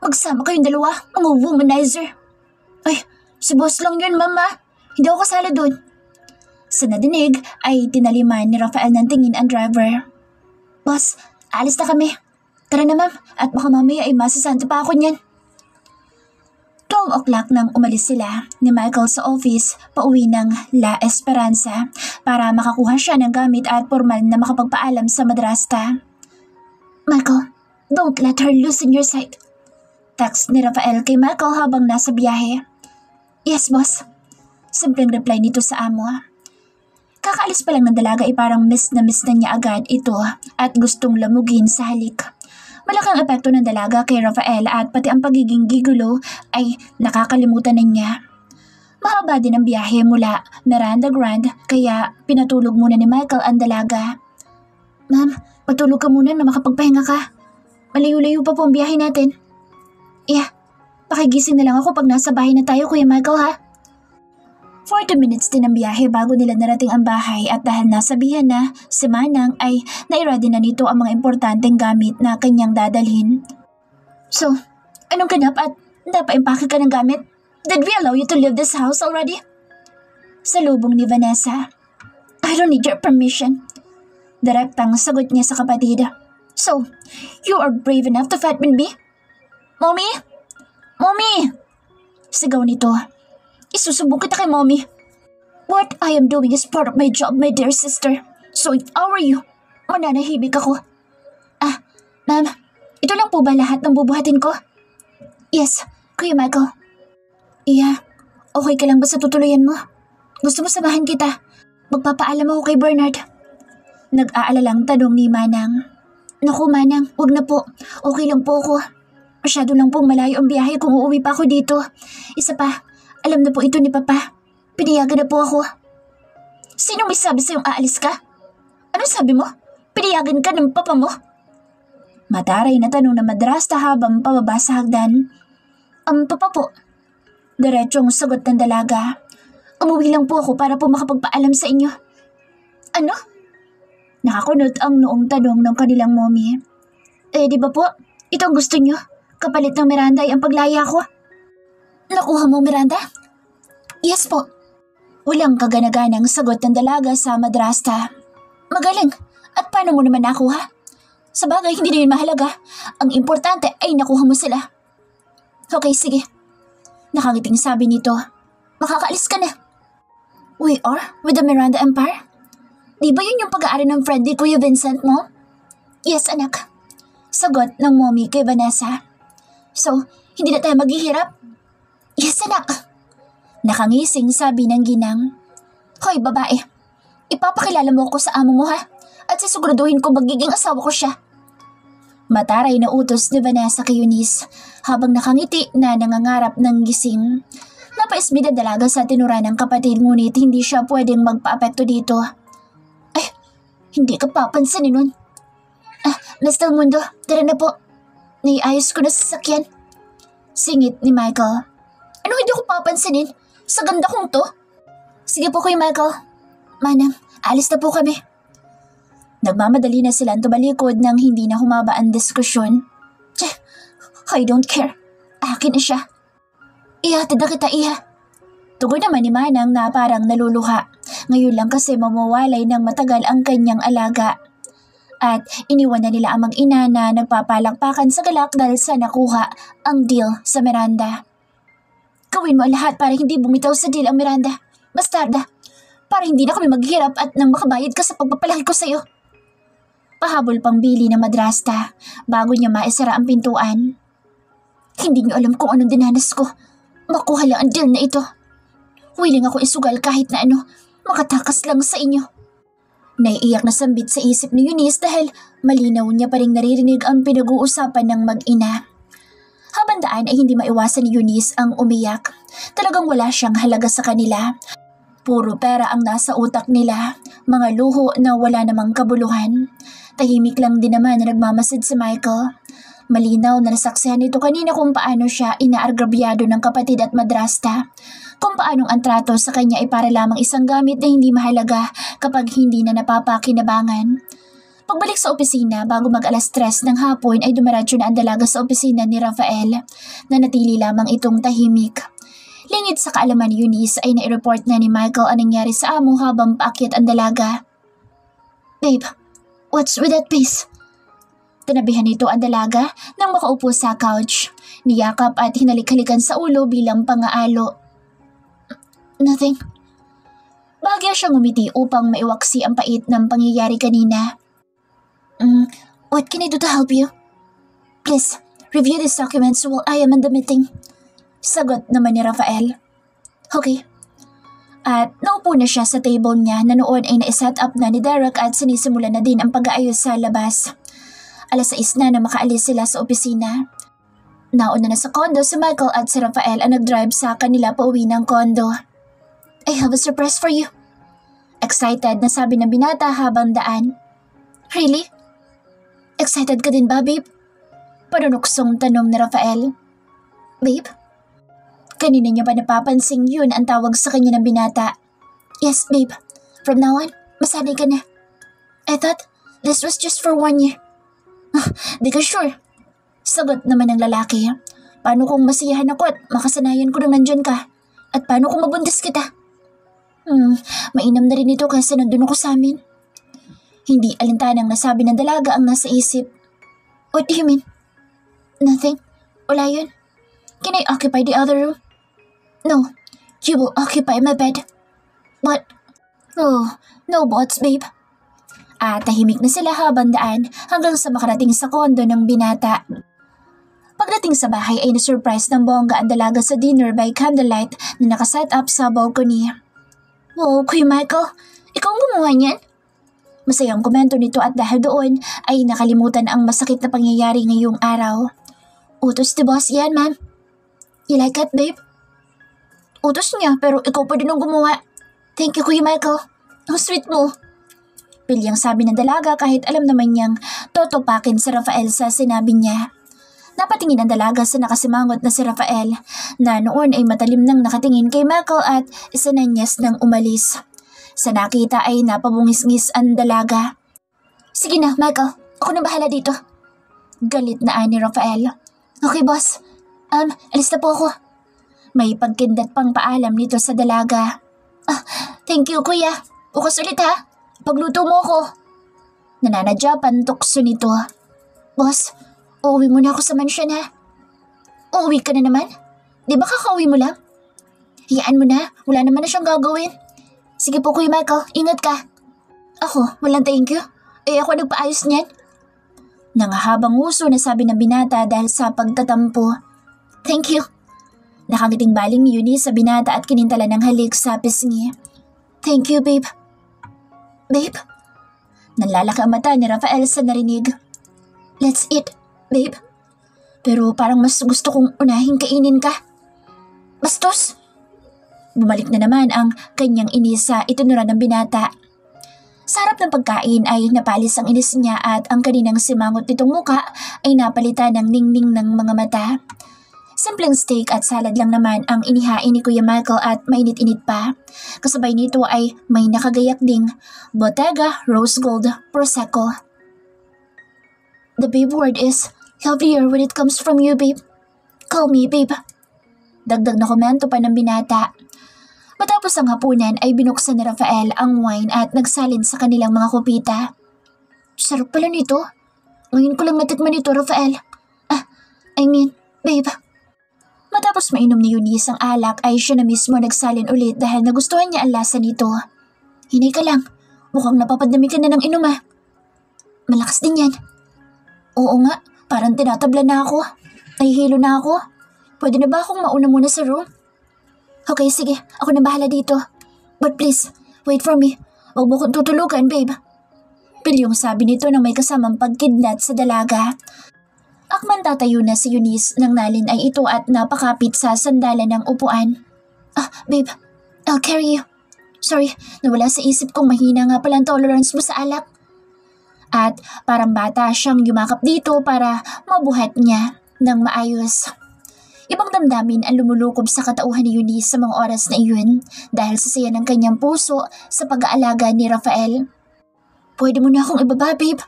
Magsama kayong dalawa, mga womanizer. Ay, si boss lang yun, mama. Hindi ako kasala doon. Sa nadinig ay tinaliman ni Rafael ng tingin ang driver. Boss, alis na kami. Tara na ma'am, at baka mamaya ay masasanto pa ako niyan. 12 o'clock nang umalis sila ni Michael sa office pauwi ng La Esperanza para makakuha siya ng gamit at formal na makapagpaalam sa madrasta. Michael, don't let her lose in your sight. Text ni Rafael kay Michael habang nasa biyahe. Yes, boss. Simpleng reply nito sa amo. Kakaalis pa lang ng dalaga ay parang miss na niya agad ito at gustong lamugin sa halik. Malaking epekto ng dalaga kay Rafael at pati ang pagiging gigulo ay nakakalimutan na niya. Mahaba din ang biyahe mula Miranda Grande kaya pinatulog muna ni Michael ang dalaga. Ma'am, patulog ka muna na makapagpahinga ka. Malayo-layo pa po ang biyahe natin. Yeah, pakigising na lang ako pag nasa bahay na tayo, Kuya Michael, ha? 40 minutes din ang biyahe bago nila narating ang bahay at dahil nasabihan na si Manang ay nairady na nito ang mga importanteng gamit na kanyang dadalhin. So, anong ganap at napaimpake ka ng gamit? Did we allow you to leave this house already? Salubong ni Vanessa. I don't need your permission. Direktang sagot niya sa kapatid. So, you are brave enough to fight with me? Mommy? Mommy! Sigaw nito. Isusubok kita kay Mommy. What I am doing is part of my job, my dear sister. So if I were you, mananahimik ako. Ah, ma'am, ito lang po ba lahat ng bubuhatin ko? Yes, Kuya Michael. Iya, okay ka lang ba sa tutuluyan mo? Gusto mo samahan kita? Magpapaalam ako kay Bernard. Nag-aalalang tanong ni Manang. Naku Manang, wag na po. Okay lang po ako. Masyado lang pong malayo ang biyahe kung uuwi pa ako dito. Isa pa, alam na po ito ni Papa. Pinayagan na po ako. Sino may sabi sa'yong aalis ka? Ano sabi mo? Pinayagan ka ng Papa mo? Mataray na tanong na madrasta habang pababa sa hagdan. Papa po. Diretsong sagot ng dalaga. Umuwi lang po ako para po makapagpaalam sa inyo. Ano? Nakakunot ang noong tanong ng kanilang mommy. Di ba po? Ito ang gusto nyo? Kapalit ng Miranda ay ang paglaya ko. Nakuha mo, Miranda? Yes po. Walang kaganaganang sagot ng dalaga sa madrasta. Magaling. At paano mo naman nakuha? Sa bagay, hindi na yun mahalaga. Ang importante ay nakuha mo sila. Okay, sige. Nakangiting sabi nito. Makakaalis ka na. We are with the Miranda Empire? Di ba yun yung pag-aari ng friend ni Kuya Vincent mo? Yes, anak. Sagot ng mommy kay Vanessa. So, hindi na tayo maghihirap? Yes, anak. Nakangising sabi ng ginang. Hoy, babae. Ipapakilala mo ako sa amo mo, ha? At sisiguraduhin ko magiging asawa ko siya. Mataray na utos ni Vanessa kay Eunice habang nakangiti na nangangarap ng gising. Napaismid ang dalaga sa tinura ng kapatid ngunit hindi siya pwedeng magpa-apekto dito. Ay, hindi ka papansinin nun. Mr. Mundo, tara na po. Naiayos ko na sa sasakyan. Singit ni Michael. Ano hindi ko papansinin? Sa ganda kong to? Sige po Kuya Michael. Manang, alis na po kami. Nagmamadali na silang tumalikod nang hindi na humaba ang diskusyon. Tch, I don't care. Akin na siya. Ihatid na kita, Iha. Tugon naman ni Manang na parang naluluha. Ngayon lang kasi mamawalay ng matagal ang kanyang alaga. At iniwan na nila ang mag-ina na nagpapalakpakan sa galak dahil sa nakuha ang deal sa Miranda. Gawin mo ang lahat para hindi bumitaw sa deal ang Miranda. Bastarda, para hindi na kami maghirap at nang makabayad ka sa pagpapalaki ko sa'yo. Pahabol pang bili ng madrasta bago niya maisara ang pintuan. Hindi niyo alam kung anong dinanas ko. Makuha lang ang deal na ito. Willing ako isugal kahit na ano, makatakas lang sa inyo. Naiiyak na sambit sa isip ni Eunice dahil malinaw niya pa ring naririnig ang pinag-uusapan ng mag-ina. Habang daan ay hindi maiwasan ni Eunice ang umiyak. Talagang wala siyang halaga sa kanila. Puro pera ang nasa utak nila, mga luho na wala namang kabuluhan. Tahimik lang din naman na nagmamasid si Michael. Malinaw na nasaksihan nito kanina kung paano siya inaargrabyado ng kapatid at madrasta. Kung paanong ang trato sa kanya ay para lamang isang gamit na hindi mahalaga kapag hindi na napapakinabangan. Pagbalik sa opisina bago mag-alas 3 ng hapon ay dumiretso na ang dalaga sa opisina ni Rafael na natili lamang itong tahimik. Lingid sa kaalaman ni Eunice ay nai-report na ni Michael ang nangyari sa amo habang paakyat ang dalaga. Babe, what's with that face? Tinabihan nito ang dalaga nang makaupo sa couch. Niyakap at hinalik-halikan sa ulo bilang pangaalo. Nothing. Bahagya siyang umiti upang maiwaksi ang pait ng pangyayari kanina. What can I do to help you? Please, review these documents while I am in the meeting. Sagot naman ni Rafael. Okay. At naupo na siya sa table niya na noon ay naiset up na ni Derek at sinisimula na din ang pag-aayos sa labas. Alas 6 na makaalis sila sa opisina. Nauna na sa kondo si Michael at si Rafael ang nag-drive sa kanila pauwi ng kondo. I have a surprise for you. Excited na sabi ng binata habang daan. Really? Excited ka din ba, babe? Panunuksong tanong ni Rafael. Babe? Kanina niya pa napapansing yun ang tawag sa kanya ng binata. Yes, babe. From now on, masanay ka na. I thought this was just for 1 year. Di ka sure? Sagot naman ng lalaki. Paano kung masiyahan ako at makasanayan ko nang nandyan ka? At paano kung mabuntis kita? Mainam na rin ito kasi nandun ako sa amin. Hindi alintanang nasabi ng dalaga ang nasa isip. What do you mean? Nothing. Wala yun. Can I occupy the other room? No. You will occupy my bed. But, no buts, babe. Tahimik na sila habang daan hanggang sa makarating sa kondo ng binata. Pagdating sa bahay ay na-surprise ng bongga ang dalaga sa dinner by candlelight na nakaset up sa balcony. Wow, Kuya Michael, ikaw ang gumawa niyan? Masayang komento nito at dahil doon ay nakalimutan ang masakit na pangyayari ngayong araw. Utos ni boss yan, ma'am. You like it, babe? Utos niya pero ikaw pa din ang gumawa. Thank you, Kuya Michael. Ang sweet mo. Pilyang sabi ng dalaga kahit alam naman niyang totopakin si Rafael sa sinabi niya. Napatingin ang dalaga sa nakasimangot na si Rafael na noon ay matalim nang nakatingin kay Michael at isinanyas nang umalis. Sa nakita ay napabungis-ngis ang dalaga. Sige na, Michael. Ako na bahala dito. Galit na ani Rafael. Okay, boss. Alis na po ako. May pagkindat pang paalam nito sa dalaga. Thank you, kuya. Bukas ulit ha. Pagluto mo ko. Nananadya pantukso nito. Boss, uuwi muna ako sa mansyon ha. Uuwi ka na naman? Di ba kakauwi mo lang? Hiyaan mo na. Wala naman na siyang gagawin. Sige po, Kuya Michael. Ingat ka. Ako, walang thank you. Ako nagpaayos niyan. Nangahabang uso na sabi ng binata dahil sa pagtatampo. Thank you. Nakangiting baling ni Eunice sa binata at kinintala ng halik sa pisngi. Thank you, babe. Babe? Nanlalaki ang mata ni Rafael sa narinig. Let's eat, babe. Pero parang mas gusto kong unahin kainin ka. Bastos! Bumalik na naman ang kanyang inis sa itunuran ng binata. Sa harap ng pagkain ay napalis ang inis niya at ang kaninang simangot nitong muka ay napalitan ng ningning ng mga mata. Simpleng steak at salad lang naman ang inihain ni Kuya Michael at mainit-init pa. Kasabay nito ay may nakagayak ding Bottega Rose Gold Prosecco. The babe word is healthier when it comes from you, babe. Call me, babe. Dagdag na komento pa ng binata. Matapos ang hapunan ay binuksan ni Rafael ang wine at nagsalin sa kanilang mga kupita. Sarap pala nito. Ngayon ko lang natikman ito, Rafael. Babe. Matapos mainom ni Eunice ang alak ay siya na mismo nagsalin ulit dahil nagustuhan niya ang lasa nito. Hinay ka lang. Mukhang napapadami ka na ng inom ah. Malakas din yan. Oo nga, parang tinatabla na ako. Nahihilo na ako. Pwede na ba akong mauna muna sa room? Okay, sige. Ako na bahala dito. But please, wait for me. Huwag mo kong tutulugan, babe. Pilyong sabi nito nang may kasamang pagkidlat sa dalaga. Akman tatayo na si Eunice nang nalin ay ito at napakapit sa sandalan ng upuan. Babe. I'll carry you. Sorry, nawala sa isip kong mahina nga pala ang tolerance mo sa alak. At parang bata siyang yumakap dito para mabuhat niya ng maayos. Ibang damdamin ang lumulukob sa katauhan ni Eunice sa mga oras na iyon dahil sa saya ng kanyang puso sa pag-aalaga ni Rafael. Pwede mo na akong ibaba, babe.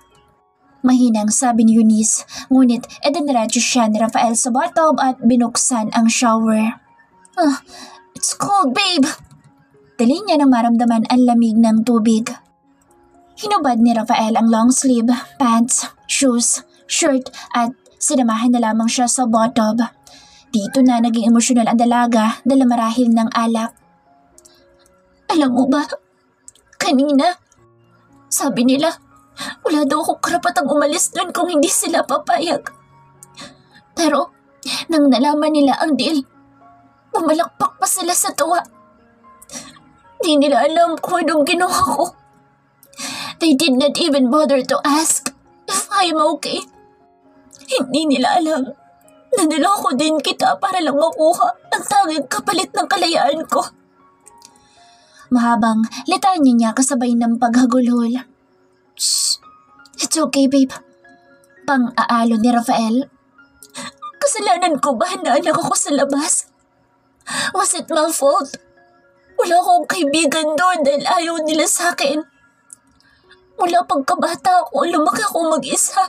Mahinang sabi ni Eunice, ngunit ediniretso siya ni Rafael sa bathtub at binuksan ang shower. It's cold, babe! Dali niya nang maramdaman ang lamig ng tubig. Hinubad ni Rafael ang long sleeve, pants, shoes, shirt at sinamahan na lamang siya sa bathtub. Dito na naging emosyonal ang dalaga dala marahil ng alak. Alam mo ba, kanina, sabi nila, wala daw akong karapatang umalis doon kung hindi sila papayag. Pero, nang nalaman nila ang deal, pumalakpak pa sila sa tuwa. Di nila alam kung anong ginawa ko. They did not even bother to ask if I'm okay. Hindi nila alam na niloko din kita para lang makuha ang tanging kapalit ng kalayaan ko. Mahabang litanya niya kasabay ng paghagulhol. Shh! It's okay, babe. Pang-aalo ni Rafael. Kasalanan ko ba na anak ako sa labas? Was it my fault? Wala akong kaibigan doon dahil ayaw nila sa akin. Mula pagkabata ako, lumaki ako mag-isa.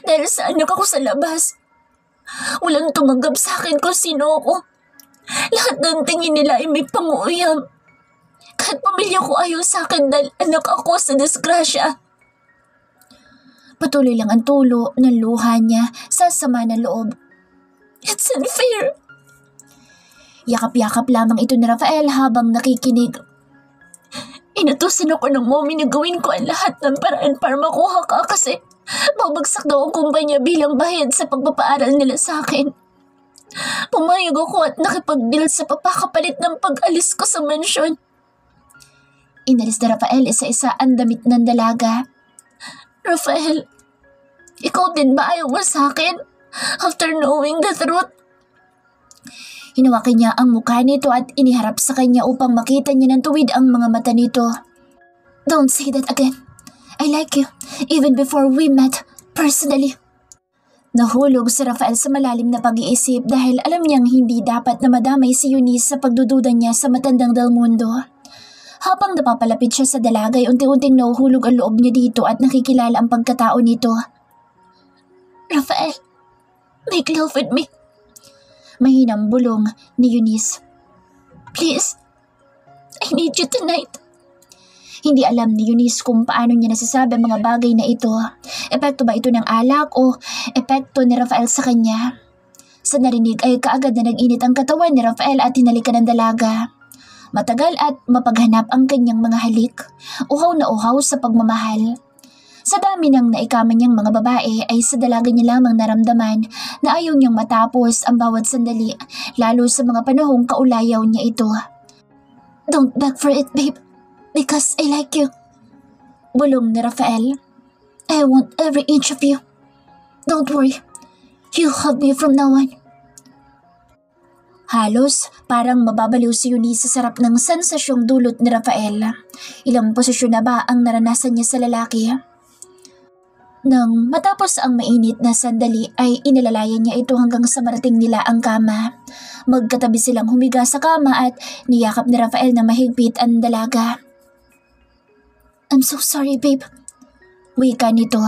Dahil sa anak ako sa labas. Walang tumanggap sa akin kung sino ako. Lahat ng tingin nila ay may panguyam. Kahit pamilya ko ayaw sa akin dahil anak ako sa disgrasya. Patuloy lang ang tulo ng luha niya sa sama ng loob. It's unfair. Yakap-yakap lamang ito ni Rafael habang nakikinig. Inutusan ako ng mommy na gawin ko ang lahat ng paraan para makuha ka kasi babagsak daw ang kumpanya bilang bayad sa pagpapaaral nila sa akin. Pumayag ako at nakipag-deal sa papakapalit ng pag-alis ko sa mansyon. Inalis ni Rafael isa-isa ang damit ng dalaga. Rafael, ikaw din ba ayaw mo sa akin after knowing the truth? Hinawakan niya ang mukha nito at iniharap sa kanya upang makita niya ng tuwid ang mga mata nito. Don't say that again. I like you, even before we met, personally. Nahulog si Rafael sa malalim na pag-iisip dahil alam niyang hindi dapat na madamay si Eunice sa pagdududa niya sa matandang Del Mundo. Habang napapalapit siya sa dalaga ay unti-unting nahuhulog ang loob niya dito at nakikilala ang pagkatao nito. Rafael, make love with me. Mahinang bulong ni Eunice. Please, I need you tonight. Hindi alam ni Eunice kung paano niya nasasabi ang mga bagay na ito. Epekto ba ito ng alak o epekto ni Rafael sa kanya? Sa narinig ay kaagad na nag-init ang katawan ni Rafael at hinalikan ng dalaga. Matagal at mapaghanap ang kanyang mga halik. Uhaw na uhaw sa pagmamahal. Sa dami ng naikaman niyang mga babae ay sa dalaga niya lamang naramdaman na ayaw niyang matapos ang bawat sandali, lalo sa mga panahong kaulayaw niya ito. Don't beg for it, babe, because I like you. Bulong ni Rafael. I want every inch of you. Don't worry, you'll have me from now on. Halos parang mababaliw si Eunice sa sarap ng sensasyong dulot ni Rafael. Ilang posisyon na ba ang naranasan niya sa lalaki? Nang matapos ang mainit na sandali ay inilalayan niya ito hanggang sa marating nila ang kama. Magkatabi silang humiga sa kama at niyakap ni Rafael na mahigpit ang dalaga. I'm so sorry, babe. Wika nito.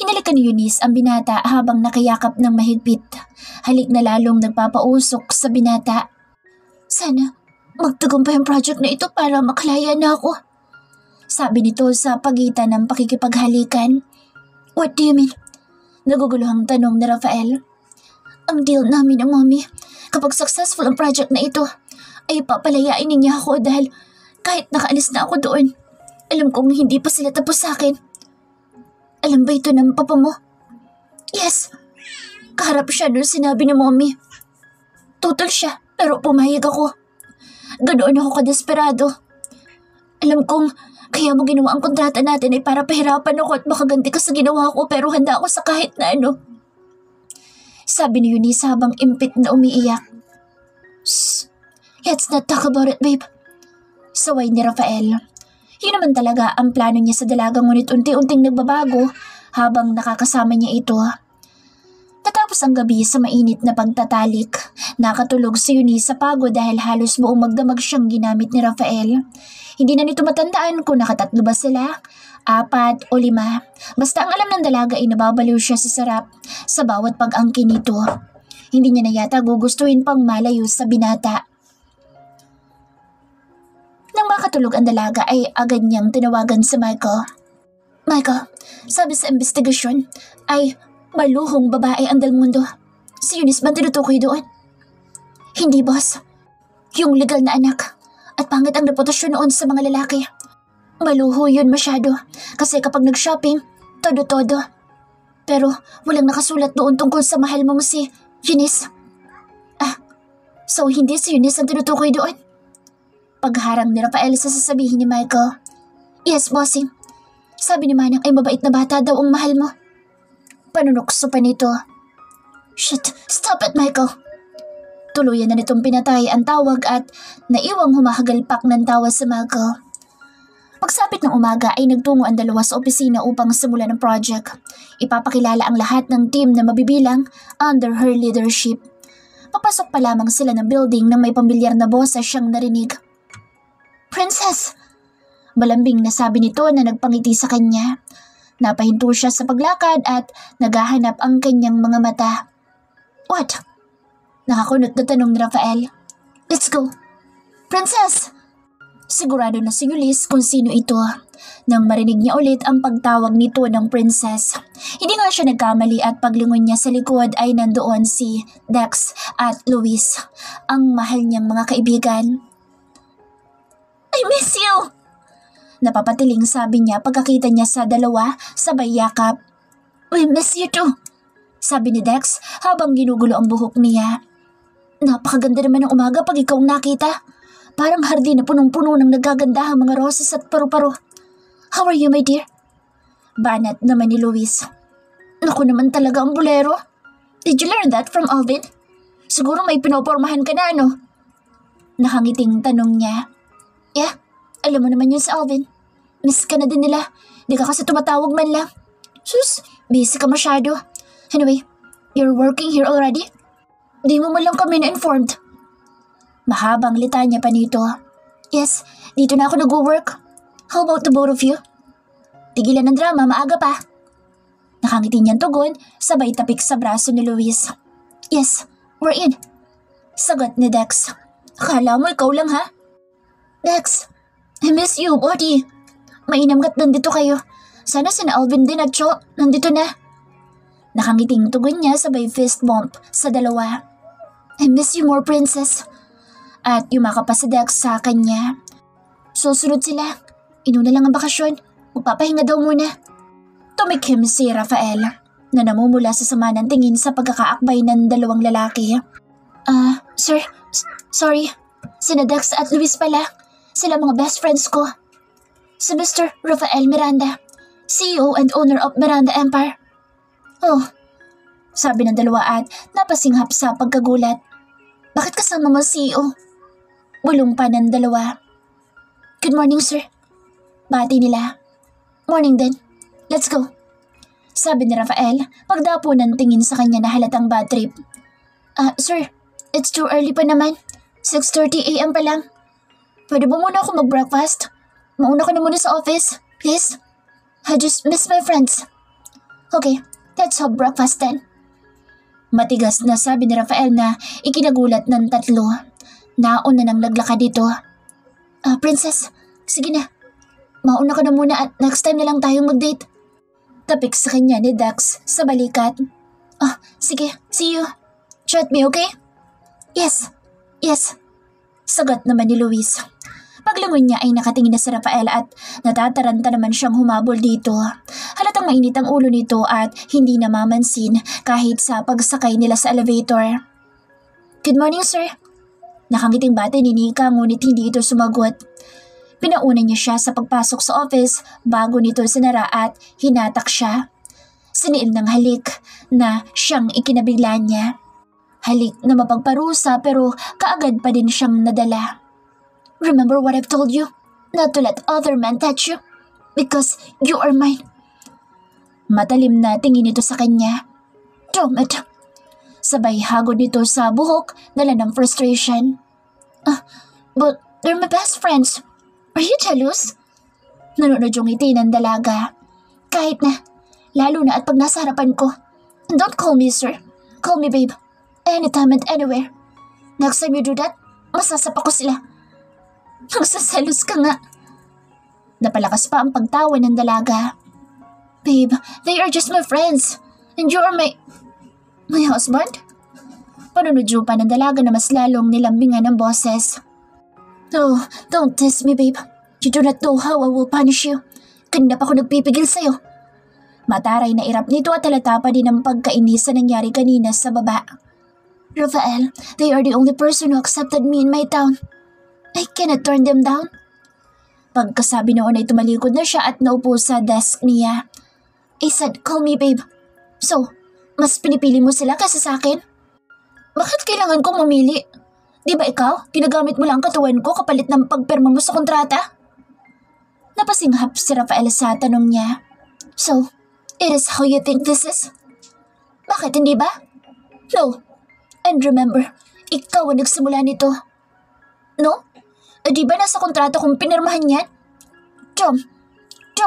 Hinalikan ni Eunice ang binata habang nakayakap ng mahigpit. Halik na lalong nagpapausok sa binata. Sana magtagumpay ang project na ito para makalaya na ako. Sabi nito sa pagitan ng pakikipaghalikan. What do you mean? Naguguluhang tanong ni Rafael. Ang deal namin ng mommy, kapag successful ang project na ito, ay papalayain niya ako dahil kahit nakaalis na ako doon, alam kong hindi pa sila tapos sa akin. Alam ba ito ng papa mo? Yes. Kaharap siya doon sinabi ni mommy. Total siya, pero pumayag ako. Ganoon ako kadesperado. Alam kong kaya mo ginawa ang kontrata natin ay para pahirapan ako at makaganti ka sa ginawa ko pero handa ako sa kahit na ano. Sabi ni Eunice habang impit na umiiyak. Shh, let's not talk about it, babe. Saway ni Rafael. Yun naman talaga ang plano niya sa dalaga ngunit unti-unting nagbabago habang nakakasama niya ito. Natapos ang gabi sa mainit na pagtatalik. Nakatulog si Eunice sa pagod dahil halos buong magdamag siyang ginamit ni Rafael. Hindi na nito matandaan kung nakatatlo ba sila, 4 o 5. Basta ang alam ng dalaga ay nababaliw siya sa sarap sa bawat pag-angkin nito. Hindi niya na yata gugustuhin pang malayo sa binata. Nang makatulog ang dalaga ay agad niyang tinawagan si Michael. Michael, sabi sa investigasyon ay maluhong babae ang Delmundo. Si Eunice ba tinutukoy doon? Hindi, boss. Yung legal na anak. At pangit ang reputasyon noon sa mga lalaki. Maluho yun masyado. Kasi kapag nag-shopping, todo-todo. Pero walang nakasulat doon tungkol sa mahal mong si Eunice. So hindi si Eunice ang tinutukoy doon? Pagharang ni Rafael sa sasabihin ni Michael. Yes, bossing. Sabi ni Manang ay mabait na bata daw ang mahal mo. Panunokso pa nito. Shit, stop it, Michael. Tuluyan na nitong pinatay ang tawag at naiwang humahagalpak ng tawa sa Michael. Pagsapit ng umaga ay nagtungo ang dalawa sa opisina upang simulan ang project. Ipapakilala ang lahat ng team na mabibilang under her leadership. Papasok pa lamang sila ng building nang may pamilyar na boses siyang narinig. Princess! Malambing na sabi nito na nagpangiti sa kanya. Napahinto siya sa paglakad at naghahanap ang kanyang mga mata. What? Nakakunot na tanong ni Rafael. Let's go. Princess! Sigurado na si Eunice kung sino ito. Nang marinig niya ulit ang pagtawag nito ng princess. Hindi nga siya nagkamali at paglingon niya sa likod ay nandoon si Dex at Luis, ang mahal niyang mga kaibigan. I miss you! Napapatiling sabi niya pagkakita niya sa dalawa sabay yakap. We miss you too, sabi ni Dex habang ginugulo ang buhok niya. Napakaganda naman ng umaga pag ikaw nakita. Parang hardin na punong-puno ng nagagandahang mga roses at paru-paro. How are you, my dear? Banat naman ni Luis. Naku naman talaga ang bolero. Did you learn that from Alvin? Siguro may pinopormahan ka na, ano? Nakangiting tanong niya. Yeah, alam mo naman yun sa Alvin. Miss ka na din nila. Di ka kasi tumatawag man lang. Sus, busy ka masyado. Anyway, you're working here already? Di mo man lang kami na-informed. Mahabang litanya pa nito. Yes, dito na ako nag-work. How about the both of you? Tigilan ng drama, maaga pa. Nakangiti niyang tugon, sabay tapik sa braso ni Luis. Yes, we're in. Sagot ni Dex. Akala mo ikaw lang, ha? Dex, I miss you, buddy. Mainam kat nandito kayo. Sana sina Alvin din at Cho nandito na. Nakangiting tugon niya sabay fist bump sa dalawa. I miss you more, princess. At yumakap pa si Dex sa kanya. Susunod sila. Inuna lang ang bakasyon. Magpapahinga daw muna. Tumikim si Rafael na namumula sa sama ng tingin sa pagkakaakbay ng dalawang lalaki. Sir, sorry. Sina Dex at Luis pala. Sila mga best friends ko. Si Mr. Rafael Miranda, CEO and owner of Miranda Empire. Oh, sabi ng dalawa at napasinghap sa pagkagulat. Bakit kasama mo CEO? Bulong pa ng dalawa. Good morning, sir. Bati nila. Morning din. Let's go. Sabi ni Rafael pagdapo ng tingin sa kanya na halatang bad trip. Sir, it's too early pa naman. 6:30 a.m. pa lang. Pwede ba muna ako mag-breakfast? Mauna ka na muna sa office, please. I just miss my friends. Okay, let's have breakfast then. Matigas na sabi ni Rafael na ikinagulat ng tatlo. Nauna nang naglakad dito. Princess, sige na. Mauna ka na muna at next time na lang tayong mag-date. Tapik sa kanya ni Dax sa balikat. Sige, see you. Chat me, okay? Yes, sagot naman ni Luis. Paglingon niya ay nakatingin na si Rafael at natataranta naman siyang humabol dito. Halatang mainit ang ulo nito at hindi namamansin kahit sa pagsakay nila sa elevator. Good morning, sir. Nakangiting bata ni Nika ngunit hindi ito sumagot. Pinauna niya siya sa pagpasok sa office bago nito sinara at hinatak siya. Siniil ng halik na siyang ikinabigla niya. Halik na mapagparusa pero kaagad pa din siyang nadala. Remember what I've told you? Not to let other men touch you because you are mine. Matalim na tingin ito sa kanya. Damn it! Sabay hagod nito sa buhok, dala ng frustration. But they're my best friends. Are you jealous? Nanonood yung ngiti ng dalaga. Kahit na, lalo na at pag nasa harapan ko. Don't call me sir. Call me babe. Anytime and anywhere. Next time you do that, masasapa ko sila. Magsaselos ka nga. Napalakas pa ang pagtawa ng dalaga. Babe, they are just my friends. And you are my husband? Panunudyo pa ng dalaga na mas lalong nilambingan ng boses. Oh, don't test me babe. You do not know how I will punish you. Kanina pa ako nagpipigil sa'yo. Mataray na irap nito at halata pa din ang pagkainis sa nangyari kanina sa baba. Rafael, they are the only person who accepted me in my town. I cannot turn them down. Pagkasabi noon ay tumalikod na siya at naupo sa desk niya. I said, call me babe. So, mas pinipili mo sila kaysa sa akin? Bakit kailangan kong mamili? Di ba ikaw, ginagamit mo lang katawan ko kapalit ng pagpirma mo sa kontrata? Napasinghap si Rafael sa tanong niya. So, it is how you think this is? Bakit hindi ba? No. And remember, ikaw ang nagsimula nito. No? Di ba nasa kontrata kong pinirmahan yan? Dumb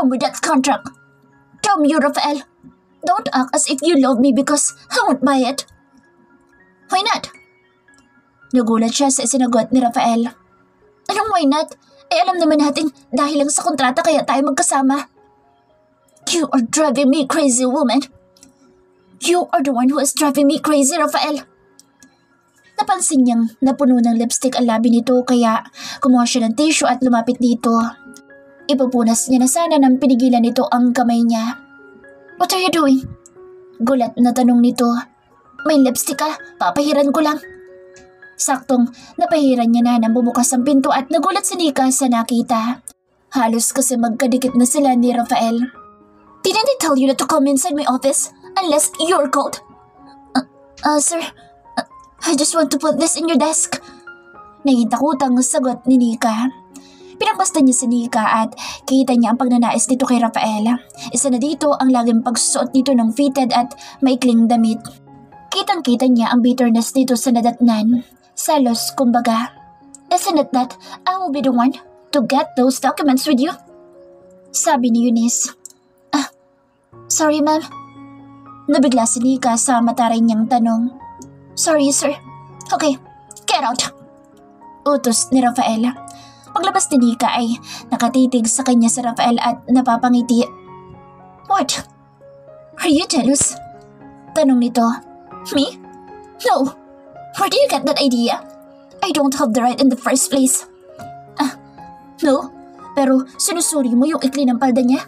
with that contract. Dumb you, Rafael. Don't act as if you love me because I won't buy it. Why not? Nagulat siya sa isinagot ni Rafael. Anong why not? Alam naman natin dahil lang sa kontrata kaya tayo magkasama. You are driving me crazy, woman. You are the one who is driving me crazy, Rafael. Napansin niyang napuno ng lipstick ang labi nito kaya kumuha siya ng tissue at lumapit dito. Ipupunas niya na sana nang pinigilan nito ang kamay niya. What are you doing? Gulat na tanong nito. May lipstick ka? Papahiran ko lang. Saktong napahiran niya na nang bumukas ang pinto at nagulat si Nika sa nakita. Halos kasi magkadikit na sila ni Rafael. Didn't I tell you not to come inside my office unless you're called? Sir, I just want to put this in your desk. Naging takutang sagot ni Nika. Pinapastan niya si Nika at kita niya ang pagnanais nito kay Rafael. Isa na dito ang laging pagsusuot nito ng fitted at maikling damit. Kitang-kita niya ang bitterness nito sa nadatnan. Selos, kumbaga. Isn't it that I will be the one to get those documents with you? Sabi ni Eunice. Sorry ma'am. Nabigla si Nika sa mataray niyang tanong. Sorry sir. Okay, get out. Utos ni Rafael. Paglabas ni Nika ay nakatitig sa kanya si Rafael at napapangiti. What? Are you jealous? Tanong nito. Me? No. Where do you get that idea? I don't have the right in the first place. No? Pero sinusuri mo yung ikli ng palda niya?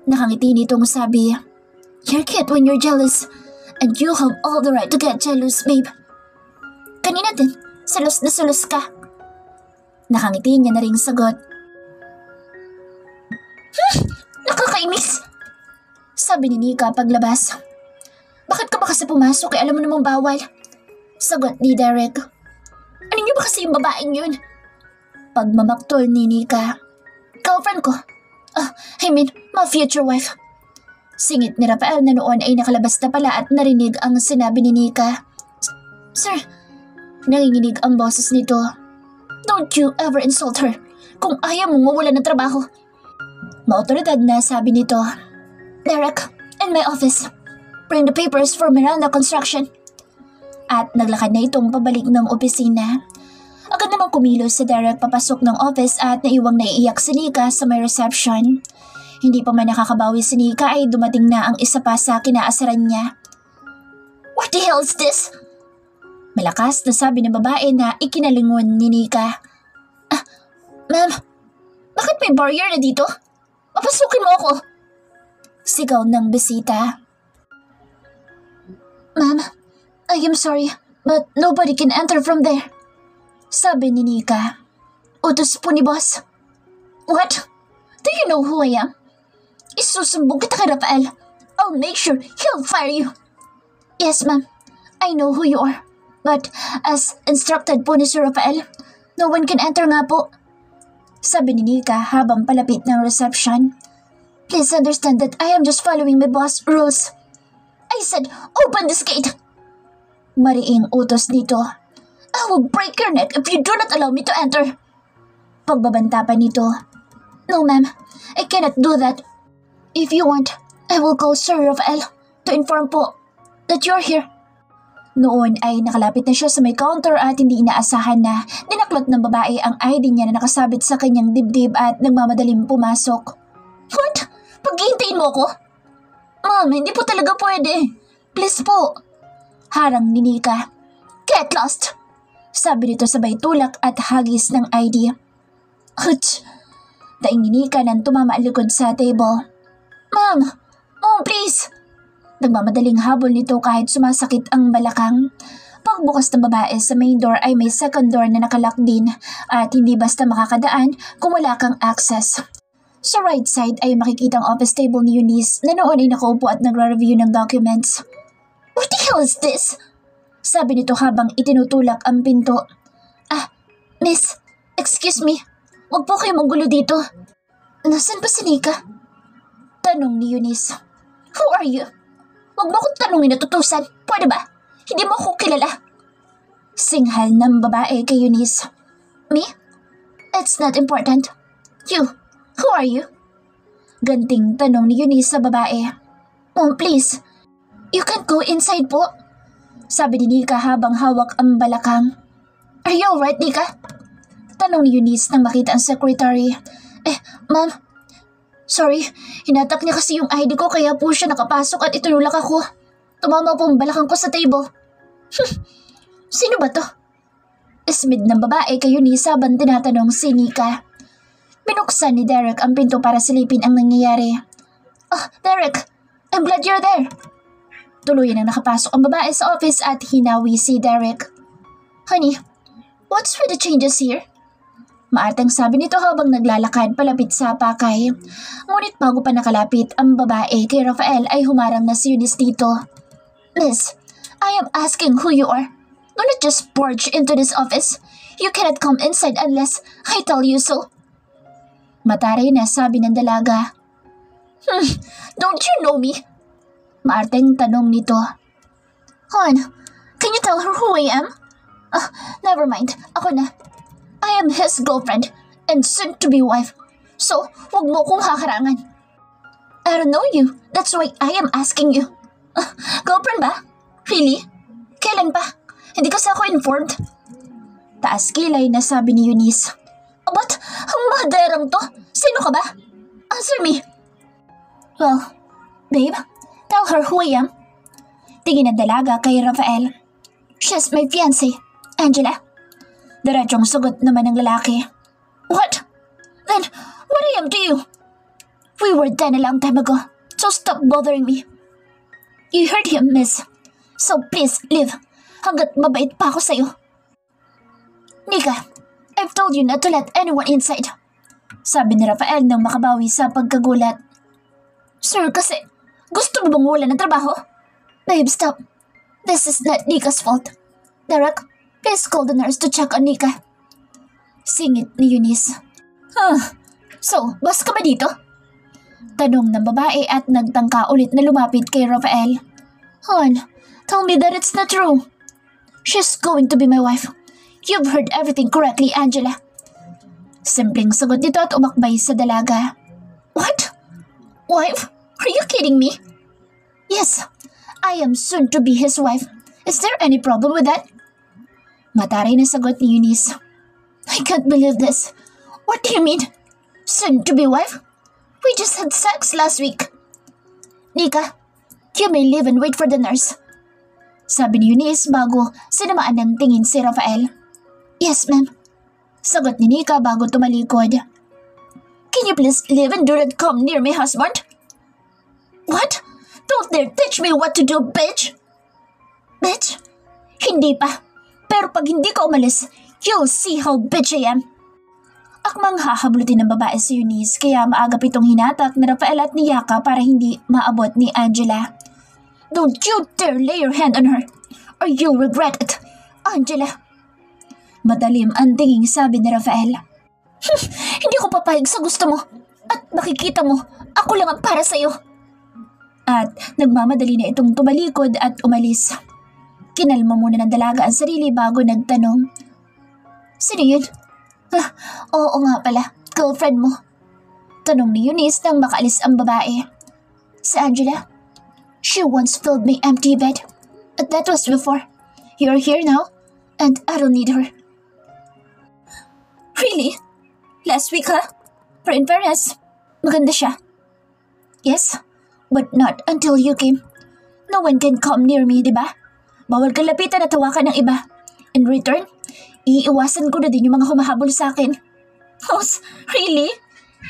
Nakangiti nitong sabi. You're cute when you're jealous. And you have all the right to get jealous, babe. Kanina din, salos na salos ka. Nakangiti niya na ring sagot. Nakakainis! Sabi ni Nika paglabas. Bakit ka ba kasi pumasok alam mo namang bawal? Sagot ni Derek. Ano niyo ba kasi yung babaeng yun? Pagmamaktol ni Nika. Girlfriend ko. I mean, my future wife. Singit ni Rafael na noon ay nakalabas na pala at narinig ang sinabi ni Nika. Sir, nanginginig ang boses nito. Don't you ever insult her kung ayaw mong mawala ng trabaho. Maotoridad na sabi nito. Derek, in my office. Bring the papers for Miranda Construction. At naglakad na itong pabalik ng opisina. Agad namang kumilos si Derek papasok ng office at naiwang naiiyak si Nika sa may reception. Hindi pa man nakakabawi si Nika ay dumating na ang isa pa sa kinaasaran niya. What the hell is this? Malakas na sabi ng babae na ikinalingon ni Nika. Ma'am, bakit may barrier na dito? Papasukin mo ako. Sigaw ng bisita. Ma'am, I am sorry, but nobody can enter from there. Sabi ni Nika. Utos po ni boss. What? Do you know who I am? Isusumbong kita kay Rafael. I'll make sure he'll fire you. Yes, ma'am. I know who you are. But as instructed po ni Sir Rafael, no one can enter nga po. Sabi ni Nika habang palapit ng reception. Please understand that I am just following my boss rules. I said, open this gate! Mariing utos nito. I will break your neck if you do not allow me to enter. Pagbabanta pa nito. No ma'am, I cannot do that. If you want, I will call Sir Rafael to inform po that you're here. Noon ay nakalapit na siya sa may counter at hindi inaasahan na dinaklot ng babae ang ID niya na nakasabit sa kanyang dibdib at nagmamadaling pumasok. What? Paghihintayin mo ko? Ma'am, hindi po talaga pwede. Please po. Harang ni Nika. Get lost! Sabi nito sabay tulak at hagis ng ID. Hutch! Daing ni Nika nang tumama ang likod sa table. Ma'am! Oh, please! Nagmamadaling habol nito kahit sumasakit ang balakang. Pagbukas ng babae sa main door ay may second door na nakalock din at hindi basta makakadaan kung wala kang access. Sa right side ay makikita ang office table ni Eunice na noon ay nakaupo at nagra-review ng documents. What the hell is this? Sabi nito habang itinutulak ang pinto. Miss, excuse me. Huwag po kayo manggulo dito. Nasaan ba si Nika? Tanong ni Eunice. Who are you? Huwag mo akong tanungin at tutusan. Pwede ba? Hindi mo ako kilala. Singhal ng babae kay Eunice. Me? It's not important. You, who are you? Ganting tanong ni Eunice sa babae. Oh, please. You can't go inside po. Sabi ni Nika habang hawak ang balakang. Are you alright, Nika? Tanong ni Eunice nang makita ang secretary. Ma'am. Sorry, hinatak niya kasi yung ID ko kaya po siya nakapasok at itinulak ako. Tumama po ang balakang ko sa table. Sino ba to? Ismid ng babae kay Eunice habang tinatanong si Nika. Binuksan ni Derek ang pinto para silipin ang nangyayari. Oh, Derek, I'm glad you're there. Tuluyan ang nakapasok ang babae sa office at hinawi si Derek. Honey, what's with the changes here? Maartang sabi nito habang naglalakad palapit sa pakay. Ngunit bago pa nakalapit ang babae kay Rafael ay humarang na si Eunice dito. Miss, I am asking who you are. Do not just barge into this office. You cannot come inside unless I tell you so. Mataray na sabi ng dalaga. Don't you know me? Maarteng tanong nito. Hon, can you tell her who I am? Never mind. Ako na. I am his girlfriend and soon-to-be wife. So, wag mo kong haharangan. I don't know you. That's why I am asking you. Girlfriend ba? Really? Kailan pa? Hindi kasi ako informed. Taas kilay na sabi ni Eunice. But, ang maderang to. Sino ka ba? Answer me. Well, babe, tell her who I am. Tingin ng dalaga kay Rafael. She's my fiancé, Angela. Diretsong sagot naman ng lalaki. What? Then, what I am to you? We were done a long time ago, so stop bothering me. You heard him, miss. So please, leave. Hanggat mabait pa ako sa'yo. Nika, I've told you not to let anyone inside. Sabi ni Rafael nang makabawi sa pagkagulat. Sir, kasi gusto mo bang wala ng trabaho? Babe, stop. This is not Nika's fault. Derek, please call the nurse to check on Nika. Singit ni Eunice. So, boss ka ba dito? Tanong ng babae at nagtangka ulit na lumapit kay Rafael. Hon, tell me that it's not true. She's going to be my wife. You've heard everything correctly, Angela. Simpleng sagot nito at umakbay sa dalaga. What? Wife? Are you kidding me? Yes, I am soon to be his wife. Is there any problem with that? Mataray na sagot ni Eunice. I can't believe this. What do you mean? Soon to be wife? We just had sex last week. Nika, you may leave and wait for the nurse. Sabi ni Eunice bago sinamaan ng tingin si Rafael. Yes, ma'am. Sagot ni Nika bago tumalikod. Can you please leave and do not come near my husband? What? Don't dare teach me what to do, bitch! Bitch? Hindi pa. Pero pag hindi ka umalis, you'll see how bitch I am. Akmang hahablutin ng babae si Eunice kaya maaga pitong hinatak ni Rafael at ni Yaka para hindi maabot ni Angela. Don't you dare lay your hand on her or you'll regret it, Angela. Matalim ang tinging sabi ni Rafael. Hindi ko papayag sa gusto mo at makikita mo, ako lang ang para sa'yo. At nagmamadali na itong tumalikod at umalis. Kinalma muna ng dalaga ang sarili bago nagtanong. Sino yun? Oo nga pala, girlfriend mo. Tanong ni Eunice nang makaalis ang babae. Si Angela. She once filled my empty bed. But that was before. You're here now, and I don't need her. Really? Last week, ha? Pero in fairness, maganda siya. Yes, but not until you came. No one can come near me, di ba? Bawal kang lapitan at hawakan ng iba. In return, iiwasan ko na din yung mga humahabol sa akin. Oh, really?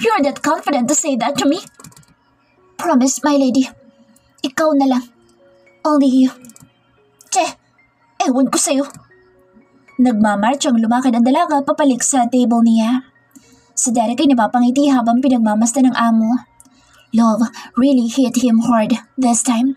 You're that confident to say that to me? Promise, my lady. Ikaw na lang. Only you. Che, ewan ko sa'yo. Nagmamarch ang lumakad ang dalaga papalik sa table niya. Si Derek ay napapangiti habang pinagmamasdan ng amo. Love really hit him hard this time.